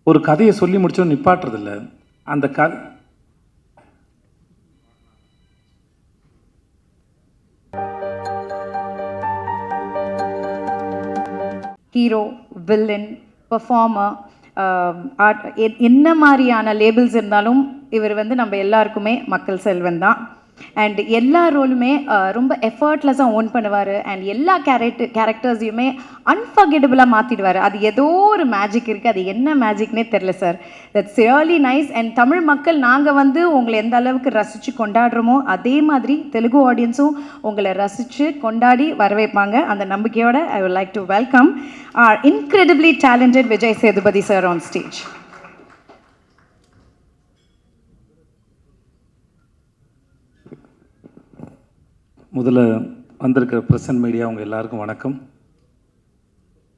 ஒரு கதையை சொல்லி முடிச்சோன்னு நிப்பாட்டுறதில்ல. அந்த ஹீரோ, வில்லன், பெர்ஃபார்மர், ஆர்ட் என்ன மாதிரியான லேபிள்ஸ் இருந்தாலும் இவர் வந்து நம்ம எல்லாருக்குமே மக்கள் செல்வன் தான். அண்ட் எல்லா ரோலுமே ரொம்ப எஃபர்ட்லெஸ்ஸாக ஓன் பண்ணுவார். அண்ட் எல்லா கேரக்டர்ஸையுமே அன்ஃபர்கெட்டபிளாக மாற்றிடுவார். அது ஏதோ ஒரு மேஜிக் இருக்குது, அது என்ன மேஜிக்னே தெரில sir. That's really nice. And Tamil மக்கள் நாங்கள் வந்து உங்களை எந்த அளவுக்கு ரசித்து கொண்டாடுறோமோ அதே மாதிரி தெலுங்கு ஆடியன்ஸும் உங்களை ரசித்து கொண்டாடி வரவேற்பாங்க. அந்த நம்பிக்கையோட I would like to welcome our incredibly talented Vijay Sethupathi sir on stage. முதல்ல வந்திருக்கிற பிரசன்ட் மீடியா உங்கள் எல்லாருக்கும் வணக்கம்.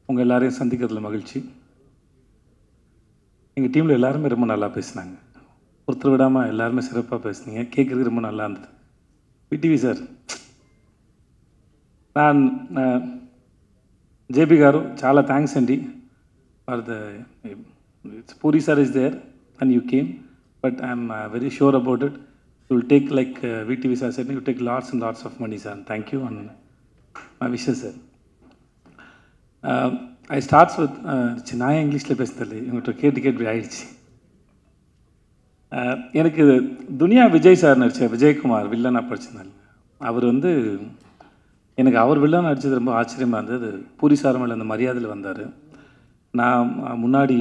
உங்கள் எல்லாரையும் சந்திக்கிறதுல மகிழ்ச்சி. எங்கள் டீமில் எல்லாருமே ரொம்ப நல்லா பேசினாங்க. ஒருத்தர் விடாமல் எல்லாருமே சிறப்பாக பேசுனீங்க. கேட்குறதுக்கு ரொம்ப நல்லா இருந்தது. விடிவி சார், நான் జేబీ గారు చాలా థ్యాంక్స్ అండి for the Puri sir is there and you came, but I'm very sure about it you will take like VTV sir set, you take lots and lots of money sir. Thank you and my wishes sir. I starts with நான் இங்கிலீஷில் பேசுறதில்லை, இவங்ககிட்ட கேட்டு இப்படி ஆயிடுச்சு. எனக்கு துனியா Vijay sir நடித்த விஜயகுமார் வில்லனாக படிச்சிருந்தாங்க. அவர் வந்து எனக்கு அவர் வில்லன் நடித்தது ரொம்ப ஆச்சரியமாக இருந்தது. பூரி சார் மேலே அந்த மரியாதையில் வந்தார். நான் முன்னாடி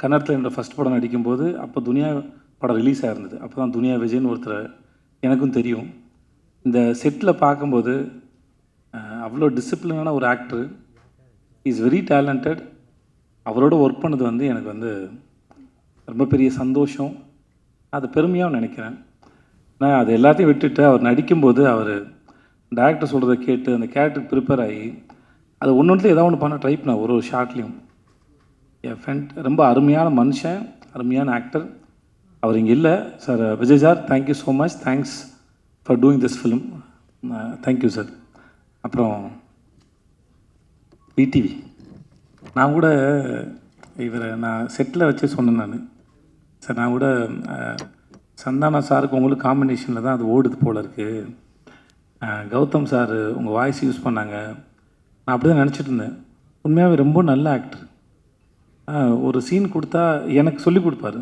கன்னடத்தில் என்னோடய ஃபஸ்ட் படம் நடிக்கும்போது அப்போ துனியா படம் ரிலீஸ் ஆகிருந்தது. அப்போ தான் துனியா விஜய்னு ஒருத்தர் எனக்கும் தெரியும். இந்த செட்டில் பார்க்கும்போது அவ்வளோ டிசிப்ளினான ஒரு ஆக்டர், இஸ் வெரி டேலண்டட். அவரோட ஒர்க் பண்ணது வந்து எனக்கு வந்து ரொம்ப பெரிய சந்தோஷம், அது பெருமையாக நினைக்கிறேன். நான் அது எல்லாத்தையும் விட்டுட்டு அவர் நடிக்கும்போது அவர் டேரக்டர் சொல்கிறத கேட்டு அந்த கேரக்டருக்கு ப்ரிப்பேர் ஆகி அது ஒன்று ஏதாவது ஒன்று பண்ண ட்ரை பண்ணேன். ஒரு ஷார்ட்லேயும் என் ஃப்ரெண்ட் ரொம்ப அருமையான மனுஷன், அருமையான ஆக்டர். அவர் இங்கே இல்லை sir. Vijay sir, thank you so much. Thanks for doing this film. Thank you sir. அப்புறம் விடிவி, நான் கூட இவரை நான் செட்டில் வச்சு சொன்னேன். நான் சார், நான் கூட சந்தானா சாருக்கு உங்களுக்கு காம்பினேஷனில் தான் அது ஓடுது போல் இருக்குது. கௌதம் சார் உங்கள் வாய்ஸ் யூஸ் பண்ணாங்க, நான் அப்படி தான் நினச்சிட்டு இருந்தேன். உண்மையாகவே ரொம்ப நல்ல ஆக்டர். ஒரு சீன் கொடுத்தா எனக்கு சொல்லி கொடுப்பாரு.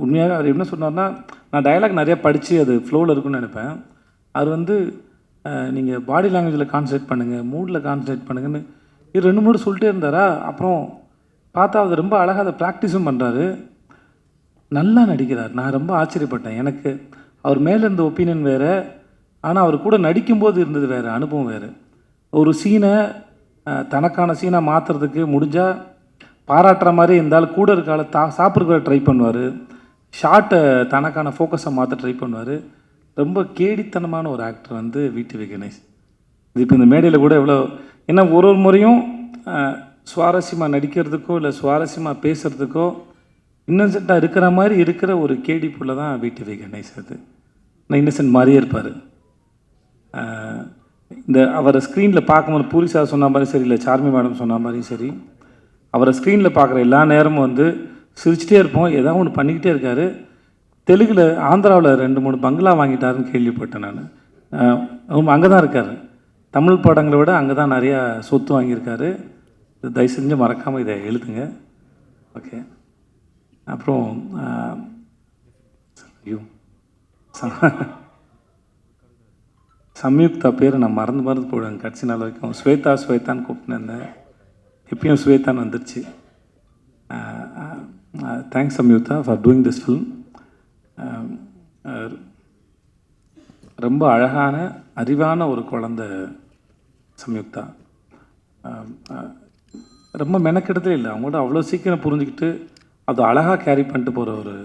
உண்மையாக அவர் என்ன சொன்னார்னா, நான் டயலாக் நிறையா படித்து அது ஃப்ளோவில் இருக்குன்னு நினைப்பேன். அவர் வந்து நீங்கள் பாடி லாங்குவேஜில் கான்சன்ட்ரேட் பண்ணுங்கள், மூடில் கான்சன்ட்ரேட் பண்ணுங்கன்னு இது 2-3 சொல்லிட்டே இருந்தாரா. அப்புறம் பார்த்தா அது ரொம்ப அழகாக அதை ப்ராக்டிஸும் பண்ணுறாரு, நல்லா நடிக்கிறார். நான் ரொம்ப ஆச்சரியப்பட்டேன். எனக்கு அவர் மேலே இருந்த ஒப்பீனியன் வேறு, ஆனால் அவர் கூட நடிக்கும்போது இருந்தது வேறு, அனுபவம் வேறு. ஒரு சீனை தனக்கான சீனாக மாற்றுறதுக்கு முடிஞ்சால் பாராட்டுற மாதிரி இருந்தாலும் கூட இருக்கால சாப்பிட்ற ட்ரை பண்ணுவார். ஷார்ட்டை தனக்கான ஃபோக்கஸை மாற்ற ட்ரை பண்ணுவார். ரொம்ப கேடித்தனமான ஒரு ஆக்டர் வந்து விடிவி கணேஷ். இது இப்போ இந்த மேடையில் கூட எவ்வளோ ஏன்னா ஒரு முறையும் சுவாரஸ்யமாக நடிக்கிறதுக்கோ இல்லை சுவாரஸ்யமாக பேசுகிறதுக்கோ இன்னசென்ட்டாக இருக்கிற மாதிரி இருக்கிற ஒரு கேடி புள்ள தான் விடிவி கணேஷ். அது நான் இன்னசென்ட் மாதிரியே இருப்பார். இந்த அவரை ஸ்க்ரீனில் பார்க்கும்போது பூரி சார் சொன்ன மாதிரி சரி, இல்லை சார்மி மேடம் சொன்ன மாதிரியும் சரி, அவரை ஸ்க்ரீனில் பார்க்குற எல்லா நேரமும் வந்து சிரிச்சிட்டே இருப்போம். ஏதாவது ஒன்று பண்ணிக்கிட்டே இருக்கார். தெலுங்கில் ஆந்திராவில் 2-3 பங்களா வாங்கிட்டாருன்னு கேள்விப்பட்டேன் நான். அங்கே தான் இருக்கார். தமிழ் படங்களை விட அங்கே தான் நிறையா சொத்து வாங்கியிருக்காரு. தயவு செஞ்சு மறக்காமல் இதை எழுதுங்க. ஓகே. அப்புறம் சம்யுக்தா பேர் நான் மறந்து போடுவேன் கடைசி நாள் வரைக்கும். ஸ்வேதான்னு கூப்பிட்டுருந்தேன், எப்பயும் ஸ்வேதான்னு வந்துருச்சு. Thanks Samyuktha for doing this film. ரொம்ப அழகான அறிவான ஒரு குழந்தை சம்யுக்தா. ரொம்ப மெனக்கெடுதலே இல்லை, அவங்களோட அவ்வளோ சீக்கிரம் புரிஞ்சுக்கிட்டு அது அழகாக கேரி பண்ணிட்டு போகிற ஒரு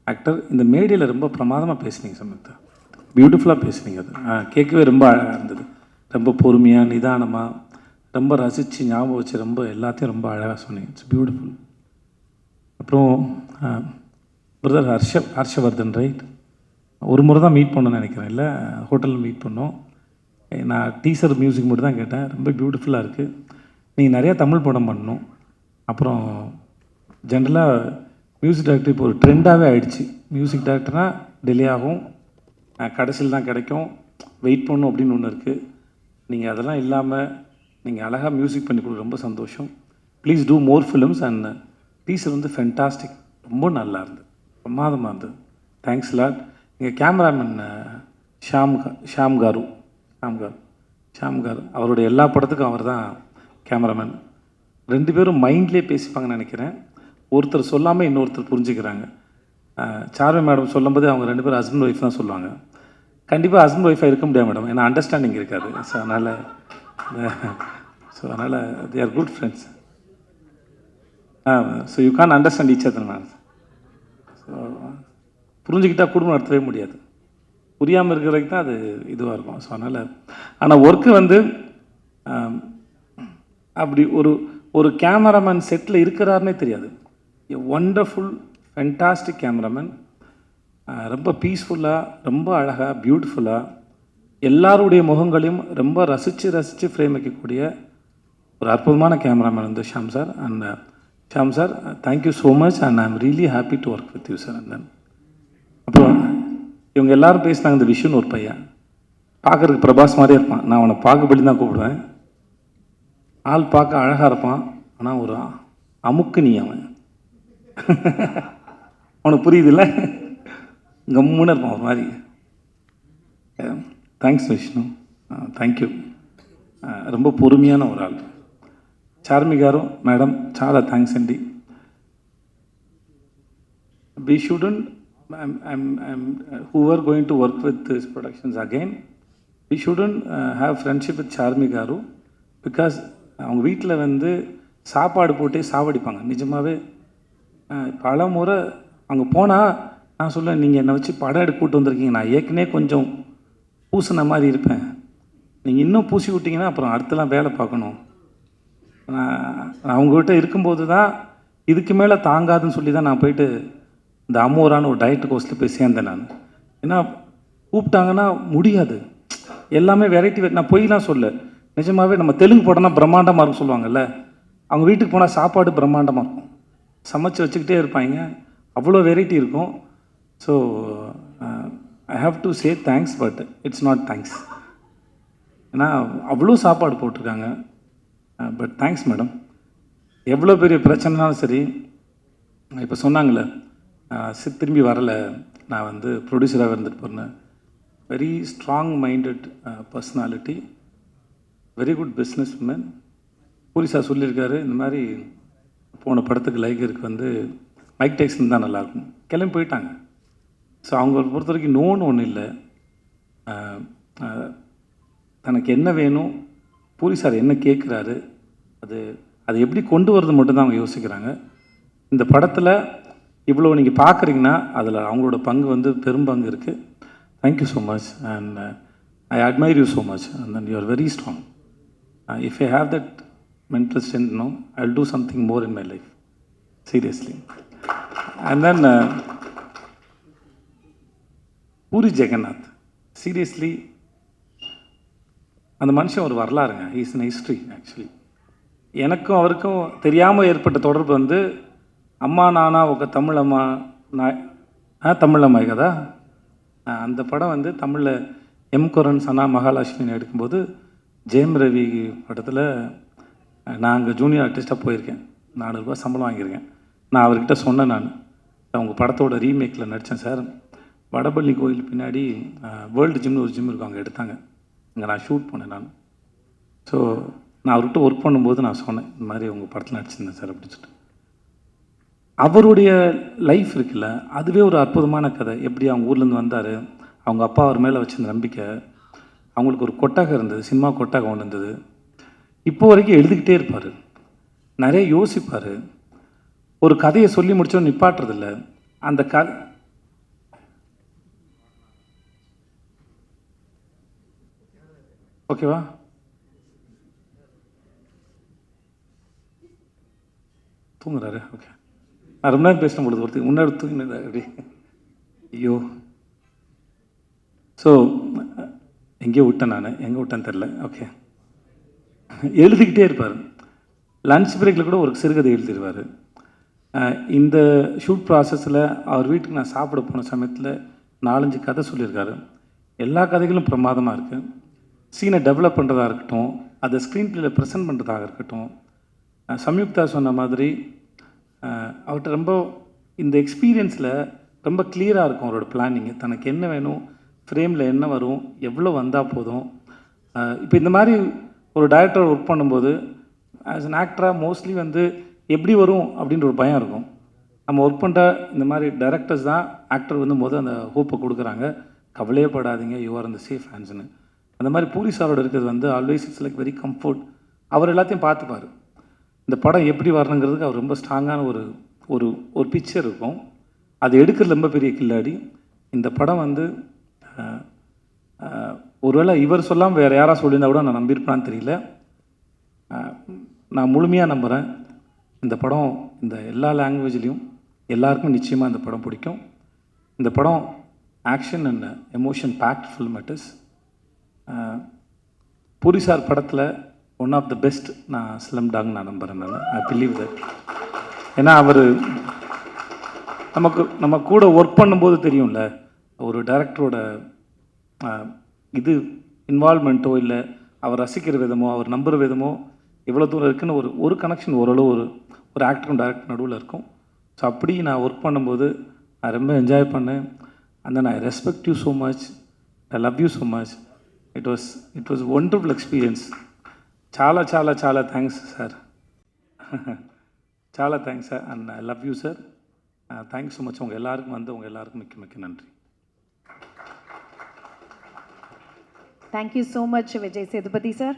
ஆக்டர். இந்த மேடையில் ரொம்ப பிரமாதமாக பேசுனீங்க சம்யுக்தா, பியூட்டிஃபுல்லாக பேசுனீங்க. அது கேட்கவே ரொம்ப அழகாக இருந்தது. ரொம்ப பொறுமையாக நிதானமாக ரொம்ப ரசித்து ஞாபகம் வச்சு ரொம்ப எல்லாத்தையும் ரொம்ப அழகாக சொன்னீங்க. It's beautiful. அப்புறம் பிரதர் ஹர்ஷவர்தன் ரைட், ஒரு முறை தான் மீட் பண்ணணும்னு நினைக்கிறேன், இல்லை ஹோட்டலில் மீட் பண்ணோம். நான் டீசர் மியூசிக் மட்டும் தான் கேட்டேன். ரொம்ப பியூட்டிஃபுல்லாக இருக்குது. நீங்கள் நிறையா தமிழ் படம் பண்ணணும். அப்புறம் ஜென்ரலாக மியூசிக் டைரக்டர் இப்போ ஒரு ட்ரெண்டாகவே ஆயிடுச்சு. மியூசிக் டைரக்டர்னால் டிலே ஆகும், கடைசியில் தான் கிடைக்கும், வெயிட் பண்ணணும் அப்படின்னு ஒன்று இருக்குது. நீங்கள் அதெல்லாம் இல்லாமல் நீங்கள் அழகாக மியூசிக் பண்ணி கொடுக்க ரொம்ப சந்தோஷம். Please do more films. And teaser வந்து ஃபென்டாஸ்டிக், ரொம்ப நல்லா இருந்தது, பிரமாதமாக இருந்தது. Thanks lot. எங்கள் கேமராமேன் ஷாம் காரு அவருடைய எல்லா படத்துக்கும் அவர் தான் கேமராமேன். 2 பேரும் மைண்ட்லேயே பேசிப்பாங்கன்னு நினைக்கிறேன். ஒருத்தர் சொல்லாமல் இன்னொருத்தர் புரிஞ்சுக்கிறாங்க. சார்வி மேடம் சொல்லும்போது அவங்க 2 பேரும் ஹஸ்பண்ட் ஒய்ஃப் தான் சொல்லுவாங்க. கண்டிப்பாக ஹஸ்பண்ட் ஒய்ஃபாக இருக்க முடியாது மேடம், ஏன்னா அண்டர்ஸ்டாண்டிங் இருக்காது. ஸோ அதனால் they are good friends. So you can understand each other ma'am. So புரிஞ்சுக்கிட்டால் குடும்பம் நடத்தவே முடியாது. புரியாமல் இருக்கிற வரைக்கும் தான் அது இதுவாக இருக்கும். ஸோ அதனால் ஆனால் ஒர்க்கு வந்து அப்படி ஒரு கேமராமேன் செட்டில் இருக்கிறாருன்னே தெரியாது. எ ஒண்டர்ஃபுல் ஃபென்டாஸ்டிக் கேமராமேன். ரொம்ப பீஸ்ஃபுல்லாக, ரொம்ப அழகாக, பியூட்டிஃபுல்லாக எல்லாருடைய முகங்களையும் ரொம்ப ரசித்து ஃப்ரேம் வைக்கக்கூடிய ஒரு அற்புதமான கேமராமேன் வந்து Shyam sir. And Shyam sir, thank you so much and I am really happy to work with you sir. And then அப்புறம் இவங்க எல்லோரும் பேசினாங்க. இந்த விஷுன்னு ஒரு பையன் பார்க்குறதுக்கு பிரபாஸ் மாதிரியே இருப்பான். நான் அவனை பாகுபலி தான் கூப்பிடுவேன். ஆள் பார்க்க அழகாக இருப்பான், ஆனால் ஒரு அமுக்கு நீ அவன் அவனுக்கு புரியுதில்ல, கம்முன்னு இருப்பான் ஒரு மாதிரி. Thanks Vishnu, thank you. ரொம்ப பொறுமையான ஒரு ஆள். చార్మి గారు, మేడం చాలా థ్యాంక్స్ అండి. We shouldn't, who are going to work with these productions again, we shouldn't have friendship with Charmi garu, because அவங்க வீட்டில் வந்து சாப்பாடு போட்டே சாவடிப்பாங்க. நிஜமாகவே பல முறை அங்கே போனால் நான் சொல்லுவேன், நீங்கள் என்னை வச்சு படம் எடுக்க கூட்டு வந்திருக்கீங்க, நான் ஏற்கனவே கொஞ்சம் பூசின மாதிரி இருப்பேன், நீங்கள் இன்னும் பூசி விட்டிங்கன்னா அப்புறம் அடுத்தலாம் வேலை பார்க்கணும். நான் அவங்ககிட்ட இருக்கும்போது தான் இதுக்கு மேலே தாங்காதுன்னு சொல்லி தான் நான் போயிட்டு இந்த அமோரான ஒரு டயட் கோர்ஸில் போய் சேர்ந்தேன் நான். ஏன்னா கூப்பிட்டாங்கன்னா முடியாது, எல்லாமே வெரைட்டி. நான் பொய்லாம் சொல்ல, நிஜமாகவே நம்ம தெலுங்கு படம்னா பிரம்மாண்டமாக இருக்கும் சொல்லுவாங்கல்ல, அவங்க வீட்டுக்கு போனால் சாப்பாடு பிரம்மாண்டமாக இருக்கும், சமைச்சு வச்சுக்கிட்டே இருப்பாங்க, அவ்வளோ வெரைட்டி இருக்கும். So I have to say thanks, but it's not thanks. ஏன்னா அவ்வளோ சாப்பாடு போட்டிருக்காங்க. But thanks madam. எவ்வளோ பெரிய பிரச்சனைனாலும் சரி, இப்போ சொன்னாங்களே திரும்பி வரலை, நான் வந்து ப்ரொடியூசராக இருந்துட்டு போகிறேன். Very strong minded personality, very good business woman. Puri sir சொல்லியிருக்காரு, இந்த மாதிரி போன படத்துக்கு லைகருக்கு வந்து மைக் டைசன் தான் நல்லாயிருக்கும், கிளம்பி போயிட்டாங்க. ஸோ அவங்கள பொறுத்த வரைக்கும் நோன்னு ஒன்றும் இல்லை. தனக்கு என்ன வேணும், பூரி சார் என்ன கேட்குறாரு, அது எப்படி கொண்டு வரது மட்டும்தான் அவங்க யோசிக்கிறாங்க. இந்த படத்தில் இவ்வளோ நீங்கள் பார்க்குறீங்கன்னா அதில் அவங்களோட பங்கு வந்து பெரும்பங்கு இருக்குது. Thank you so much and I admire you so much and then you are very strong. If I have that mental strength, no, I'll do something more in my life, seriously. And then Puri Jagannath, seriously அந்த மனுஷன் ஒரு வரலாறுங்க. He's in history. Actually எனக்கும் அவருக்கும் தெரியாமல் ஏற்பட்ட தொடர்பு வந்து அம்மா நானா ఒక தமிழம்மா தமிழம்மா கதா, அந்த படம் வந்து தமிழில் எம் குரன் சனா மகாலட்சுமின்னு எடுக்கும்போது ஜெயம் ரவி படத்தில் நான் அங்கே ஜூனியர் ஆர்டிஸ்ட்டாக போயிருக்கேன். 400 ரூபா சம்பளம் வாங்கியிருக்கேன். நான் அவர்கிட்ட சொன்னேன், நான் உங்கள் படத்தோட ரீமேக்கில் நடித்தேன் சார், வடபள்ளி கோயில் பின்னாடி வேர்ல்டு ஜிம்னு ஒரு ஜிம் இருக்கும், அங்கே எடுத்தாங்க, அங்கே நான் ஷூட் பண்ணேன் நான். ஸோ நான் அவர்கிட்ட ஒர்க் பண்ணும்போது நான் சொன்னேன், இந்த மாதிரி உங்கள் படத்தில் நடிச்சிருந்தேன் சார் அப்படின்னு சொல்லிட்டு. அவருடைய லைஃப் இருக்குல்ல, அதுவே ஒரு அற்புதமான கதை. எப்படி அவங்க ஊர்லேருந்து வந்தார், அவங்க அப்பா அவர் மேலே வச்சிருந்த நம்பிக்கை, அவங்களுக்கு ஒரு கொட்டகை இருந்தது, சினிமா கொட்டகை ஒன்று இருந்தது. இப்போ வரைக்கும் எழுதிக்கிட்டே இருப்பார், நிறைய யோசிப்பார், ஒரு கதையை சொல்லி முடிச்சோன்னு நிப்பாட்டுறதில்ல. அந்த கதை ஓகேவா? தூங்குறாரு. ஓகே, நான் ரொம்ப நேரம் பேசணும் பொழுது ஒருத்தர் முன்னாடி தூங்கினது அப்படி. ஐயோ, ஸோ எங்கேயோ விட்டேன், நான் எங்கே விட்டேன்னு தெரில. ஓகே, எழுதிக்கிட்டே இருப்பார். லன்ச் பிரேக்கில் கூட ஒரு சிறுகதை எழுதிடுவார். இந்த ஷூட் ப்ராசஸில் அவர் வீட்டுக்கு நான் சாப்பிட போன சமயத்தில் 4-5 கதை சொல்லியிருக்காரு. எல்லா கதைகளும் பிரமாதமாக இருக்குது. சீனை டெவலப் பண்ணுறதா இருக்கட்டும், அதை ஸ்க்ரீன் பிளேயில் ப்ரெசென்ட் பண்ணுறதாக இருக்கட்டும், சம்யுக்தா சொன்ன மாதிரி அவர்கிட்ட ரொம்ப இந்த எக்ஸ்பீரியன்ஸில் ரொம்ப கிளியராக இருக்கும் அவரோட பிளானிங்கு. தனக்கு என்ன வேணும், ஃப்ரேமில் என்ன வரும், எவ்வளோ வந்தால் போதும். இப்போ இந்த மாதிரி ஒரு டைரக்டர் ஒர்க் பண்ணும்போது ஆஸ் அன் ஆக்டராக மோஸ்ட்லி வந்து எப்படி வரும் அப்படின்ற ஒரு பயம் இருக்கும். நம்ம ஒர்க் பண்ணுற இந்த மாதிரி டைரக்டர்ஸ் தான் ஆக்டர் வந்து அந்த ஹோப்பை கொடுக்குறாங்க. கவலையே படாதீங்க, யூ ஆர் இந்த சேஃப் ஹேண்ட்ஸ்னு. அந்த மாதிரி பூரி சாரோட இருக்கிறது வந்து always it's like very comfort. அவர் எல்லாத்தையும் பார்த்துப்பார். இந்த படம் எப்படி வரணுங்கிறதுக்கு அவர் ரொம்ப ஸ்ட்ராங்கான ஒரு ஒரு ஒரு பிக்சர் இருக்கும். அது எடுக்கிறது ரொம்ப பெரிய கில்லாடி. இந்த படம் வந்து ஒருவேளை இவர் சொல்லாமல் வேறு யாராவது சொல்லியிருந்தா கூட நான் நம்பியிருப்பான்னு தெரியல. நான் முழுமையாக நம்புகிறேன் இந்த படம் இந்த எல்லா லாங்குவேஜ்லேயும் எல்லாருக்கும் நிச்சயமாக இந்த படம் பிடிக்கும். இந்த படம் action and emotion packed film it is. Puri sir படத்தில் ஒன் ஆஃப் த பெஸ்ட் நான் ஸ்லம் டாக் நான் நம்புகிறேன். I believe that. ஏன்னா அவர் நம்ம கூட ஒர்க் பண்ணும்போது தெரியும்ல, ஒரு டைரக்டரோட இது இன்வால்மெண்ட்டோ இல்லை அவர் ரசிக்கிற விதமோ அவர் நம்புகிற விதமோ எவ்வளோ தூரம் இருக்குன்னு ஒரு கனெக்ஷன் ஓரளவு ஒரு ஆக்டரும் டைரக்டர் நடுவில் இருக்கும். ஸோ அப்படி நான் ஒர்க் பண்ணும்போது நான் ரொம்ப என்ஜாய் பண்ணேன். And then I respect you so much, I love you so much. It was wonderful experience. చాలా చాలా చాలా థ్యాంక్స్ సార్. చాలా thanks sir and I love you sir. Thanks so much. உங்கள் எல்லாருக்கும் உங்கள் எல்லாருக்கும் மிக்க மிக்க நன்றி. Thank you so much, Vijay Sethupathi sir.